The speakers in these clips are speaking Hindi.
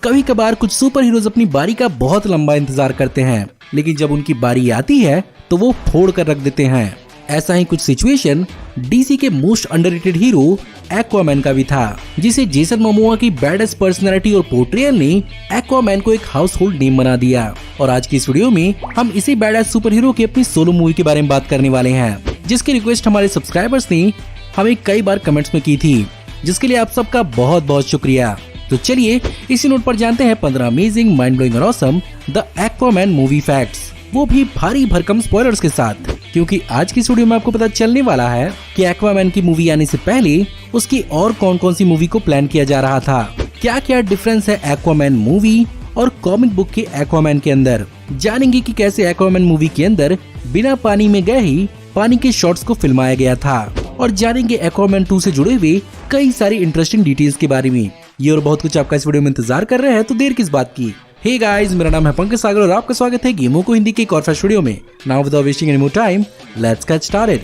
कभी कभार कुछ सुपर हीरोज अपनी बारी का बहुत लंबा इंतजार करते हैं, लेकिन जब उनकी बारी आती है तो वो फोड़ कर रख देते हैं। ऐसा ही कुछ सिचुएशन डीसी के मोस्ट अंडररेटेड हीरो एक्वामैन का भी था, जिसे जेसन मोमोआ की बैडेस्ट पर्सनैलिटी और पोर्ट्रेयल ने एक्वामैन को एक हाउस होल्ड नेम बना दिया। और आज की इस वीडियो में हम इसी बैडेस्ट सुपर हीरो की अपनी सोलो मूवी के बारे में बात करने वाले हैं, जिसकी रिक्वेस्ट हमारे सब्सक्राइबर्स ने हमें कई बार कमेंट्स में की थी, जिसके लिए आप सबका बहुत बहुत शुक्रिया। तो चलिए इसी नोट पर जानते हैं 15 अमेजिंग, माइंड ब्लोइंग और awesome the Aquaman movie facts, वो भी भारी भरकम स्पॉयलर्स के साथ, क्योंकि आज की वीडियो में आपको पता चलने वाला है कि एक्वामैन की मूवी आने से पहले उसकी और कौन कौन सी मूवी को प्लान किया जा रहा था, क्या क्या डिफरेंस है एक्वामैन मूवी और कॉमिक बुक के एक्वामैन के अंदर। जानेंगे कि कैसे एक्वामैन मूवी के अंदर बिना पानी में गए ही पानी के शॉट्स को फिल्माया गया था, और जानेंगे एक्वामैन 2 से जुड़े हुए कई सारी इंटरेस्टिंग डिटेल्स के बारे में। ये और बहुत कुछ आपका इस वीडियो में इंतजार कर रहे हैं, तो देर किस बात की। हे गाइस, मेरा नाम है पंकज सागर और आपका स्वागत है गेमों को हिंदी के एक और फ्रेश वीडियो में। Now without wasting any more time, let's get started.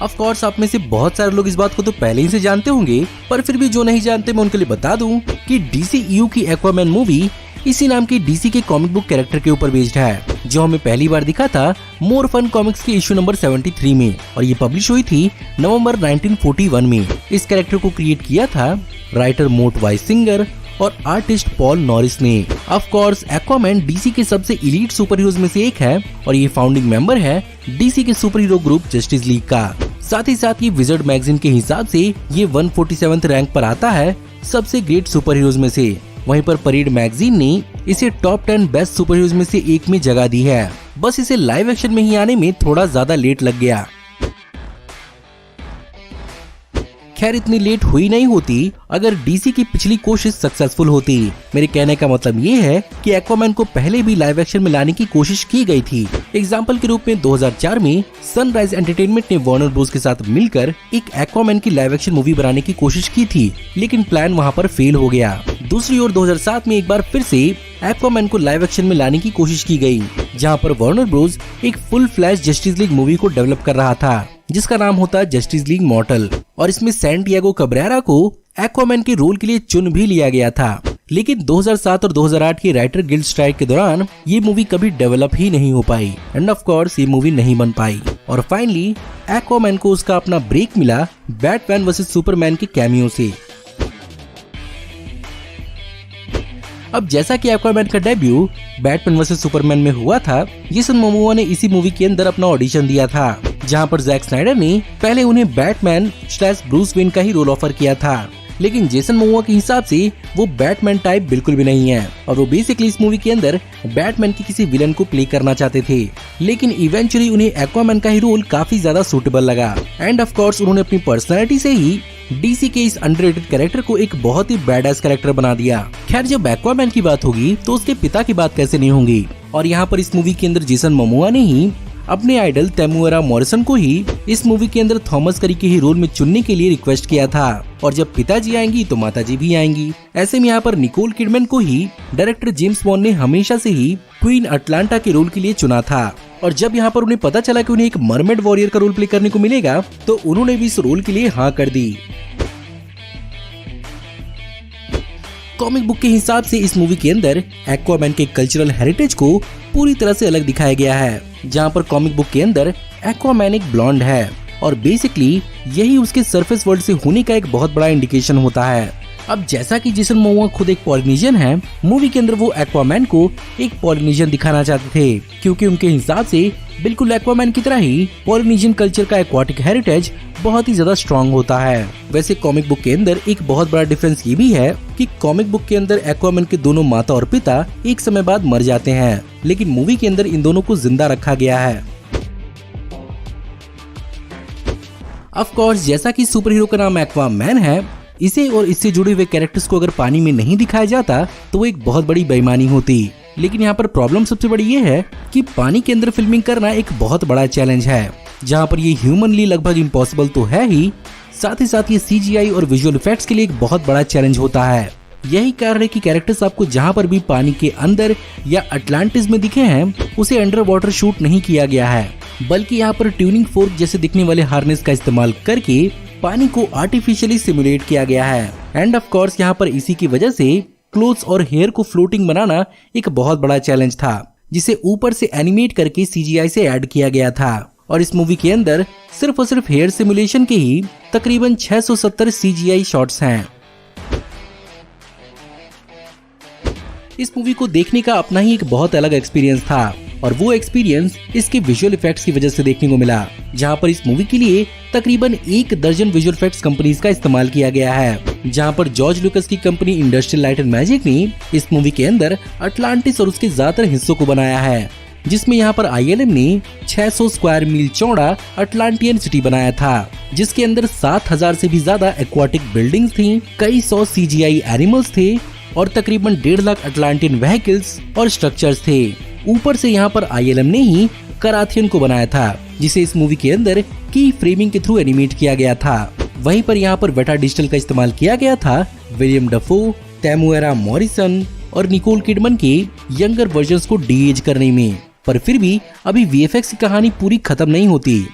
Of course आप में से बहुत सारे लोग इस बात को तो पहले ही से जानते होंगे, पर फिर भी जो नहीं जानते मैं उनके लिए बता दूं कि डीसीयू की एक्वामैन मूवी इसी नाम की डीसी के कॉमिक बुक कैरेक्टर के ऊपर बेस्ड है, जो हमें पहली बार दिखा था मोर फन कॉमिक्स के इशू नंबर 73 में, और ये पब्लिश हुई थी नवंबर 1941 में। इस कैरेक्टर को क्रिएट किया था राइटर मोट वाइसिंगर और आर्टिस्ट पॉल नॉरिस ने। ऑफ कोर्स एक्वामैन डीसी के सबसे इलीट सुपर हीरोज में से एक है, और ये फाउंडिंग मेंबर है डीसी के super hero group justice league का। साथ ही साथ ये विजर्ड मैगजीन के हिसाब से ये 147th रैंक पर आता है सबसे ग्रेट सुपर हीरोज में से। वहीं पर परेड मैगजीन ने इसे टॉप 10 बेस्ट सुपर हीरोज में से एक में जगह दी है। बस इसे लाइव एक्शन में ही आने में थोड़ा ज्यादा लेट लग गया। खैर इतनी लेट हुई नहीं होती अगर डीसी की पिछली कोशिश सक्सेसफुल होती। मेरे कहने का मतलब ये है कि एक्वामैन को पहले भी लाइव एक्शन में लाने की कोशिश की गई थी। एग्जाम्पल के रूप में 2004 में सनराइज एंटरटेनमेंट ने वार्नर ब्रोस के साथ मिलकर एक एक्वामैन की लाइव एक्शन मूवी बनाने की कोशिश की थी, लेकिन प्लान वहाँ पर फेल हो गया। दूसरी ओर 2007 में एक बार फिर से एक्वामैन को लाइव एक्शन में लाने की कोशिश की गई, जहाँ पर वार्नर ब्रोस एक full flash justice league movie को डेवलप कर रहा था, जिसका नाम होता है जस्टिस लीग मॉर्टल, और इसमें सैन डिएगो कैब्रेरा को एक्वामैन के रोल के लिए चुन भी लिया गया था। लेकिन 2007 और 2008 की राइटर गिल्ड स्ट्राइक के दौरान ये मूवी कभी डेवलप ही नहीं हो पाई, एंड ऑफ कोर्स ये मूवी नहीं बन पाई। और फाइनली एक्वामैन को उसका अपना ब्रेक मिला बैटमैन वर्सेस सुपरमैन के कैमियो से। अब जैसा कि एक्वामैन का डेब्यू बैटमैन वर्सेस सुपरमैन में हुआ था, जेसन मोमोआ ने इसी मूवी के अंदर अपना ऑडिशन दिया था, जहां पर जैक स्नाइडर ने पहले उन्हें बैटमैन / ब्रूस वेन का ही रोल ऑफर किया था। लेकिन जेसन मोमोआ के हिसाब से वो बैटमैन टाइप बिल्कुल भी नहीं है, और वो बेसिकली इस मूवी के अंदर बैटमैन की किसी विलन को प्ले करना चाहते थे। लेकिन इवेंचुअली उन्हें एक्वामैन का ही रोल काफी ज्यादा सूटेबल लगा, एंड ऑफ कोर्स उन्होंने अपनी पर्सनैलिटी से ही डीसी के इस अंडररेटेड कैरेक्टर को एक बहुत ही बैडएस कैरेक्टर बना दिया। खैर जब एक्वामैन की बात होगी तो उसके पिता की बात कैसे नहीं होगी, और यहाँ पर इस मूवी के अंदर जेसन मोमोआ ने ही अपने आइडल तेमुएरा मॉरिसन को ही इस मूवी के अंदर थॉमस करी के ही रोल में चुनने के लिए रिक्वेस्ट किया था, और जब पिताजी आएंगी तो माताजी भी आएंगी। ऐसे में यहाँ पर निकोल किडमैन को ही डायरेक्टर जेम्स वॉन ने हमेशा से ही क्वीन अटलांटा के रोल के लिए चुना था, और जब यहाँ पर उन्हें पता चला कि उन्हें एक मरमेड वॉरियर का रोल प्ले करने को मिलेगा, तो उन्होंने भी इस रोल के लिए हाँ कर दी। कॉमिक बुक के हिसाब से इस मूवी के अंदर एक्वामैन के कल्चरल हेरिटेज को पूरी तरह से अलग दिखाया गया है, जहाँ पर कॉमिक बुक के अंदर एक्वामैन एक ब्लॉन्ड है, और बेसिकली यही उसके सरफेस वर्ल्ड से होने का एक बहुत बड़ा इंडिकेशन होता है। अब जैसा कि जेसन मोमोआ खुद एक पॉलिनेशियन है, मूवी के अंदर वो एक्वामैन को एक पॉलिनेशियन दिखाना चाहते थे, क्योंकि उनके हिसाब से बिल्कुल एक्वामैन की तरह ही पॉलिनेशियन कल्चर का एक्वाटिक हेरिटेज बहुत ही ज्यादा स्ट्रॉन्ग होता है। वैसे कॉमिक बुक के अंदर एक बहुत बड़ा डिफरेंस ये भी है कि कॉमिक बुक के अंदर एक्वामैन के दोनों माता और पिता एक समय बाद मर जाते हैं, लेकिन मूवी के अंदर इन दोनों को जिंदा रखा गया है। ऑफ कोर्स जैसा कि सुपर हीरो का नाम एक्वामैन है, इसे और इससे जुड़े हुए कैरेक्टर्स को अगर पानी में नहीं दिखाया जाता तो वो एक बहुत बड़ी बेईमानी होती। लेकिन यहाँ पर प्रॉब्लम सबसे बड़ी ये है कि पानी के अंदर फिल्मिंग करना एक बहुत बड़ा चैलेंज है, जहाँ पर ये ह्यूमनली लगभग इम्पॉसिबल तो है ही, साथ ही साथ ये CGI और विजुअल इफेक्ट्स के लिए एक बहुत बड़ा चैलेंज होता है। यही कारण है कि कैरेक्टर्स आपको जहाँ पर भी पानी के अंदर या अटलांटिस में दिखे हैं, उसे अंडर वाटर शूट नहीं किया गया है, बल्कि यहाँ पर ट्यूनिंग फोर्क जैसे दिखने वाले हार्नेस का इस्तेमाल करके पानी को आर्टिफिशियली सिमुलेट किया गया है। एंड ऑफ कोर्स यहाँ पर इसी की वजह से क्लोथ्स और हेयर को फ्लोटिंग बनाना एक बहुत बड़ा चैलेंज था, जिसे ऊपर से एनिमेट करके CGI से ऐड किया गया था। और इस मूवी के अंदर सिर्फ और सिर्फ हेयर सिमुलेशन के ही तकरीबन 670 CGI शॉट्स हैं। इस मूवी को देखने का अपना ही एक बहुत अलग एक्सपीरियंस था, और वो एक्सपीरियंस इसके विजुअल इफेक्ट्स की वजह से देखने को मिला, जहां पर इस मूवी के लिए तकरीबन 1 दर्जन विजुअल इफेक्ट्स कंपनीज का इस्तेमाल किया गया है। जहां पर जॉर्ज लुकस की company industrial light and magic ने इस मूवी के अंदर अटलांटिस और उसके ज्यादातर हिस्सों को बनाया है, जिसमें यहाँ पर ILM ने 600 स्क्वायर मील चौड़ा अटलांटियन सिटी बनाया था, जिसके अंदर 7000 से भी ज्यादा एक्वाटिक बिल्डिंग्स थी, कई 100 CGI एनिमल्स थे और तकरीबन 1.5 लाख अटलांटियन व्हीकल्स और स्ट्रक्चर्स थे। ऊपर से यहाँ पर ILM ने ही कराथियन को बनाया था, जिसे इस मूवी के अंदर की फ्रेमिंग के थ्रू एनिमेट किया गया था। वहीं पर यहाँ पर वेटा डिजिटल का इस्तेमाल किया गया था विलियम डफो, तैमुएरा मॉरिसन और निकोल किडमन के यंगर वर्जन्स को डी-एज करने में। पर फिर भी अभी VFX की कहानी पूरी खत्म नहीं होती।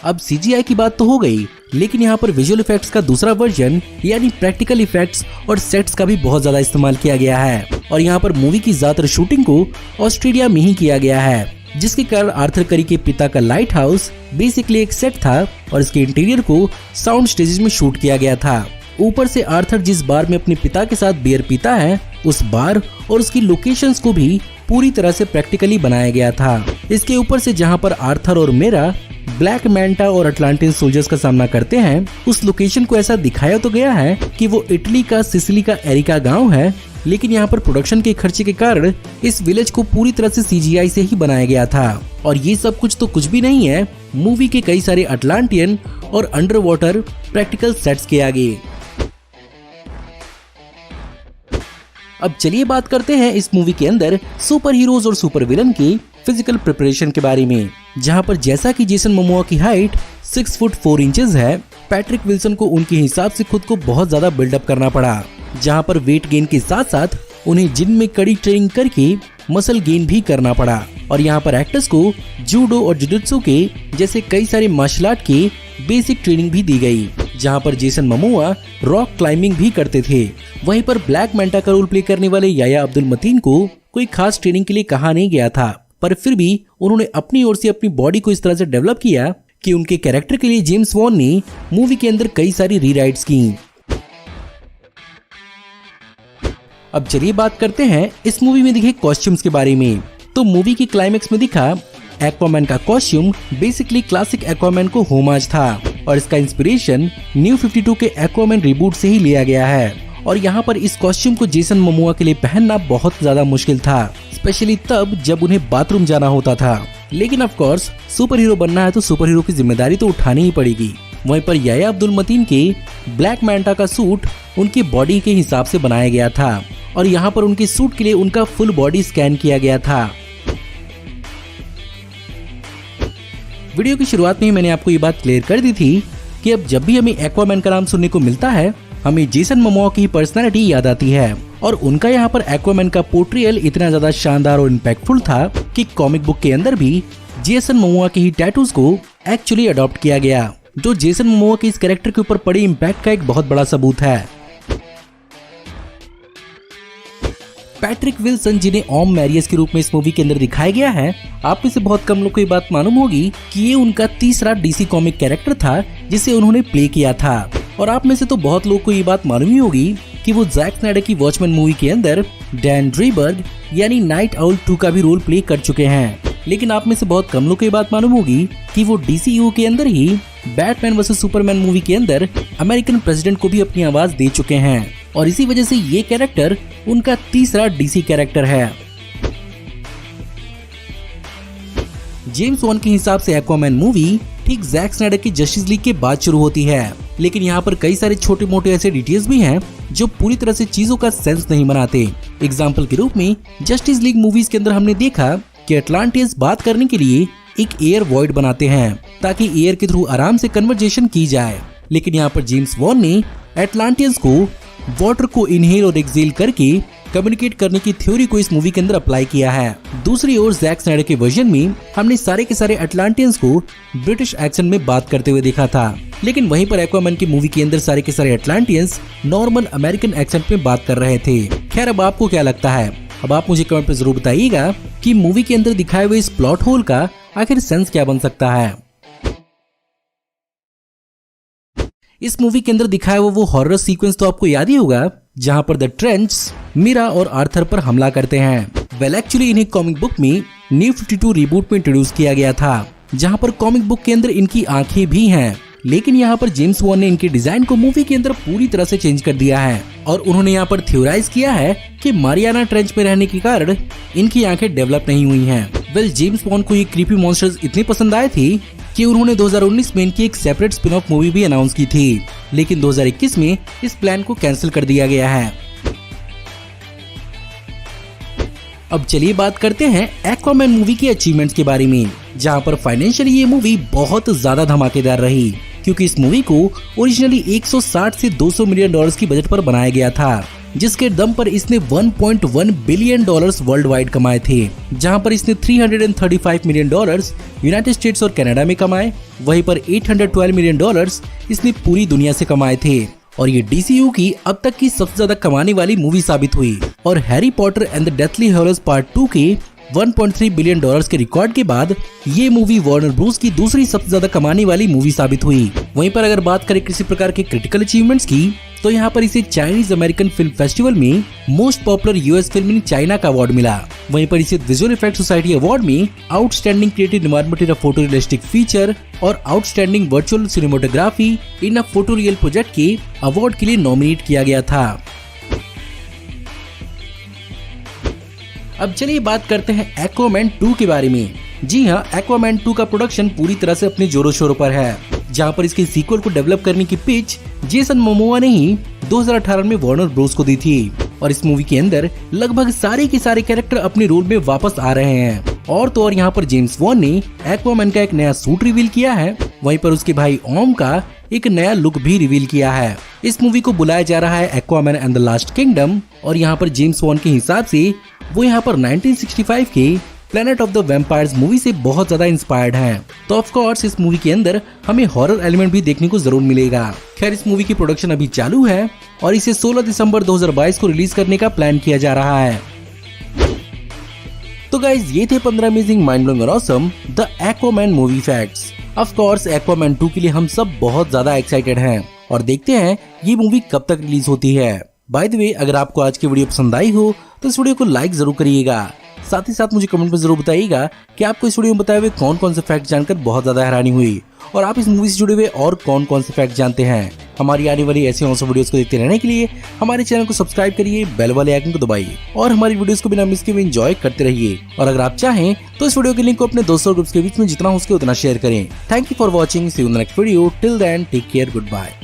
अब CGI की बात तो हो गई, लेकिन यहाँ पर विजुअल इफेक्ट्स का दूसरा वर्जन यानी प्रैक्टिकल इफेक्ट्स और सेट्स का भी बहुत ज्यादा इस्तेमाल किया गया है। और यहाँ पर मूवी की ज्यादातर शूटिंग को ऑस्ट्रेलिया में ही किया गया है, जिसके कारण आर्थर करी के पिता का लाइट हाउस बेसिकली एक सेट था और इसके इंटीरियर को साउंड स्टेजेस में शूट किया गया था। ऊपर से आर्थर जिस बार में अपने पिता के साथ बियर पीता है, उस बार और उसकी लोकेशंस को भी पूरी तरह से प्रैक्टिकली बनाया गया था। इसके ऊपर से जहाँ पर आर्थर और मेरा ब्लैक मैंटा और अटलांटिन सोल्जर्स का सामना करते हैं, उस लोकेशन को ऐसा दिखाया तो गया है कि वो इटली का सिसिली का एरिका गांव है, लेकिन यहाँ पर प्रोडक्शन के खर्चे के कारण इस विलेज को पूरी तरह से CGI से ही बनाया गया था। और ये सब कुछ तो कुछ भी नहीं है मूवी के कई सारे अटलांटियन और अंडर वाटर प्रैक्टिकल सेट्स के आगे। अब चलिए बात करते हैं इस मूवी के अंदर सुपर हीरोज और सुपर विलन की फिजिकल प्रिपरेशन के बारे में, जहां पर जैसा कि जेसन मोमोआ की हाइट 6 फुट 4 इंचेस है, पैट्रिक विल्सन को उनके हिसाब से खुद को बहुत ज्यादा बिल्डअप करना पड़ा, जहां पर वेट गेन के साथ साथ उन्हें जिम में कड़ी ट्रेनिंग करके मसल गेन भी करना पड़ा। और यहाँ पर एक्टर्स को जूडो और जुजुत्सु के जैसे कई सारे मार्शल आर्ट के बेसिक ट्रेनिंग भी दी गई, जहाँ पर जेसन मोमोआ रॉक क्लाइंबिंग भी करते थे। वहीं पर ब्लैक मैंटा का रोल प्ले करने वाले याया अब्दुल मतीन को कोई खास ट्रेनिंग के लिए कहा नहीं गया था, पर फिर भी उन्होंने अपनी ओर से अपनी बॉडी को इस तरह से डेवलप किया कि उनके कैरेक्टर के लिए जेम्स वॉन ने मूवी के अंदर कई सारी रीराइट्स की। अब चलिए बात करते हैं इस मूवी में दिखे कॉस्ट्यूम्स के बारे में। तो मूवी की क्लाइमेक्स में दिखा एक्वामैन का कॉस्ट्यूम बेसिकली क्लासिक एक्वामैन को होमाज था, और इसका इंस्पिरेशन न्यू 52 के एक्वामैन रिबूट से ही लिया गया है। और यहाँ पर इस कॉस्ट्यूम को जेसन मोमोआ के लिए पहनना बहुत ज्यादा मुश्किल था, स्पेशली तब जब उन्हें बाथरूम जाना होता था। लेकिन ऑफ कोर्स सुपर हीरो बनना है तो सुपर हीरो की जिम्मेदारी तो उठानी ही पड़ेगी। वहीं पर याया अब्दुल मतीन के ब्लैक मैंटा का सूट उनकी बॉडी के हिसाब से बनाया गया था, और यहाँ पर उनके सूट के लिए उनका फुल बॉडी स्कैन किया गया था। वीडियो की शुरुआत में ही मैंने आपको ये बात क्लियर कर दी थी कि अब जब भी हमें एक्वामैन का नाम सुनने को मिलता है, हमें जेसन मोमोआ की पर्सनालिटी याद आती है। और उनका यहाँ पर एक्वामैन का पोर्ट्रियल इतना ज्यादा शानदार और इम्पैक्टफुल था कि कॉमिक बुक के अंदर भी जेसन मोमोआ के ही टैटूज को एक्चुअली अडॉप्ट किया गया, जो जेसन मोमोआ के इस कैरेक्टर के ऊपर पड़े इम्पैक्ट का एक बहुत बड़ा सबूत है। पैट्रिक विल्सन, जिन्हें ऑम मैरियस के रूप में इस मूवी के अंदर दिखाया गया है, आप में से बहुत कम लोग को ये बात मालूम होगी कि ये उनका तीसरा डीसी कॉमिक कैरेक्टर था जिसे उन्होंने प्ले किया था। और आप में से तो बहुत लोग को ये बात मालूम ही होगी कि वो जैक स्नाइडर की वॉचमैन मूवी के अंदर डैन ड्रीबर्ग यानी नाइट आउल 2 का भी रोल प्ले कर चुके हैं। लेकिन आप में से बहुत कम लोग को ये बात मालूम होगी कि वो DCU के अंदर ही बैटमैन वर्सेस सुपरमैन मूवी के अंदर अमेरिकन प्रेसिडेंट को भी अपनी आवाज दे चुके हैं, और इसी वजह से ये कैरेक्टर उनका तीसरा डीसी कैरेक्टर है। जेम्स वॉन के हिसाब से एक्वामैन मूवी ठीक जैक स्नाइडर की जस्टिस लीग के बाद शुरू होती है, लेकिन यहाँ पर कई सारे छोटे मोटे ऐसे डिटेल्स भी हैं जो पूरी तरह से चीजों का सेंस नहीं बनाते। एग्जाम्पल के रूप में जस्टिस लीग मूवीज के अंदर हमने देखा कि अटलांटियंस बात करने के लिए एक एयर वॉइड बनाते हैं ताकि एयर के थ्रू आराम से कन्वर्जेशन की जाए, लेकिन यहाँ पर जेम्स वॉन ने अटलांटियंस को वाटर को इनहेल और एक्सेल करके कम्युनिकेट करने की थ्योरी को इस मूवी के अंदर अप्लाई किया है। दूसरी ओर जैक स्नाइडर के वर्जन में हमने सारे के सारे अटलांटियंस को ब्रिटिश एक्सेंट में बात करते हुए देखा था, लेकिन वहीं पर एक्वामैन की मूवी के अंदर सारे के सारे अटलांटियंस नॉर्मल अमेरिकन एक्सेंट में बात कर रहे थे। खैर, अब आपको क्या लगता है? अब आप मुझे कमेंट पे जरूर बताइएगा कि मूवी के अंदर दिखाए हुए इस प्लॉट होल का आखिर सेंस क्या बन सकता है। इस मूवी के अंदर दिखाया हुआ वो हॉरर सीक्वेंस तो आपको याद ही होगा, जहां पर द ट्रेंच मीरा और आर्थर पर हमला करते हैं। वेल एक्चुअली इन्हें कॉमिक बुक में न्यू 52 रिबूट में इंट्रोड्यूस किया गया था, जहां पर कॉमिक बुक के अंदर इनकी आंखें भी हैं, लेकिन यहाँ पर जेम्स वॉन ने इनके डिजाइन को मूवी के अंदर पूरी तरह से चेंज कर दिया है और उन्होंने यहाँ पर थ्योराइज किया है कि मारियाना ट्रेंच में रहने के कारण इनकी आंखें डेवलप नहीं हुई हैं। वेल, जेम्स वॉन को ये क्रीपी मॉन्स्टर्स इतने पसंद आए थे कि उन्होंने 2019 में इनकी एक सेपरेट स्पिन ऑफ मूवी भी अनाउंस की थी, लेकिन 2021 में इस प्लान को कैंसिल कर दिया गया है। अब चलिए बात करते हैं एक्वामैन मूवी के अचीवमेंट्स के बारे में, जहां पर फाइनेंशियली ये मूवी बहुत ज्यादा धमाकेदार रही, क्योंकि इस मूवी को ओरिजिनली 160 से 200 मिलियन डॉलर्स की बजट पर बनाया गया था, जिसके दम पर इसने 1.1 बिलियन डॉलर्स वर्ल्ड वाइड कमाए थे, जहां पर इसने 335 मिलियन डॉलर्स यूनाइटेड स्टेट्स और कनाडा में कमाए। वहीं पर 812 मिलियन डॉलर्स इसने पूरी दुनिया से कमाए थे और ये DCU की अब तक की सबसे ज्यादा कमाने वाली मूवी साबित हुई। और Harry Potter and the Deathly Hallows part 2 के 1.3 बिलियन डॉलर्स के रिकॉर्ड के बाद ये मूवी वार्नर ब्रोस की दूसरी सबसे ज्यादा कमाने वाली मूवी साबित हुई। वहीं पर अगर बात करें किसी प्रकार के क्रिटिकल अचीवमेंट्स की, तो यहाँ पर इसे चाइनीज अमेरिकन फिल्म फेस्टिवल में most popular US film in China का अवार्ड मिला। वहीं पर इसे विजुअल इफेक्ट सोसाइटी अवार्ड में outstanding creative environment in a photo realistic feature और आउटस्टैंडिंग वर्चुअल सिनेमेटोग्राफी इन अ फोटो रियल प्रोजेक्ट के अवार्ड के लिए नॉमिनेट किया गया था। अब चलिए बात करते हैं एक्वामैन 2 के बारे में। जी हाँ, एक्वामैन 2 का प्रोडक्शन पूरी तरह से अपने जोरों शोरों पर है, जहां पर इसके सीक्वल को डेवलप करने की पिच जेसन मोमोआ ने ही 2018 में वार्नर ब्रोस को दी थी और इस मूवी के अंदर लगभग सारे के सारे कैरेक्टर अपने रोल में वापस आ रहे हैं। और तो और यहाँ पर जेम्स वॉन ने एक्वामैन का एक नया सूट रिवील किया है, वहीं पर उसके भाई ओम का एक नया लुक भी रिवील किया है। इस मूवी को बुलाया जा रहा है Aquaman and the last kingdom और यहाँ पर जेम्स वॉन के हिसाब से वो यहाँ पर 1965 के planet of the vampires movie से बहुत ज्यादा इंस्पायर्ड हैं। तो ऑफ कोर्स इस मूवी के अंदर हमें हॉरर एलिमेंट भी देखने को जरूर मिलेगा। खैर, इस मूवी की प्रोडक्शन अभी चालू है और इसे 16 दिसंबर 2022 को रिलीज करने का प्लान किया जा रहा है। तो गाइज, ये थे 15 अमेजिंग माइंड ब्लोइंग और awesome the Aquaman movie facts. Of course Aquaman 2 के लिए हम सब बहुत ज्यादा एक्साइटेड हैं और देखते हैं ये मूवी कब तक रिलीज होती है। बाय द वे, अगर आपको आज की वीडियो पसंद आई हो तो इस वीडियो को लाइक जरूर करिएगा। साथ ही साथ मुझे कमेंट में जरूर बताइएगा कि आपको इस वीडियो में बताए हुए कौन कौन से फैक्ट जानकर बहुत ज्यादा हैरानी हुई और आप इस मूवी से जुड़े हुए और कौन कौन से फैक्ट जानते हैं। हमारी आने वाली ऐसी और वीडियोस को देखते रहने के लिए हमारे चैनल को सब्सक्राइब करिए, बेल वाले आइकन को दबाइए और हमारी वीडियोस को बिना मिस किए एंजॉय करते रहिए। और अगर आप चाहें तो इस वीडियो के लिंक को अपने दोस्तों ग्रुप्स के बीच में जितना हो सके उतना शेयर करें। Thank you for watching, see you in the next video. Till then take care, good bye.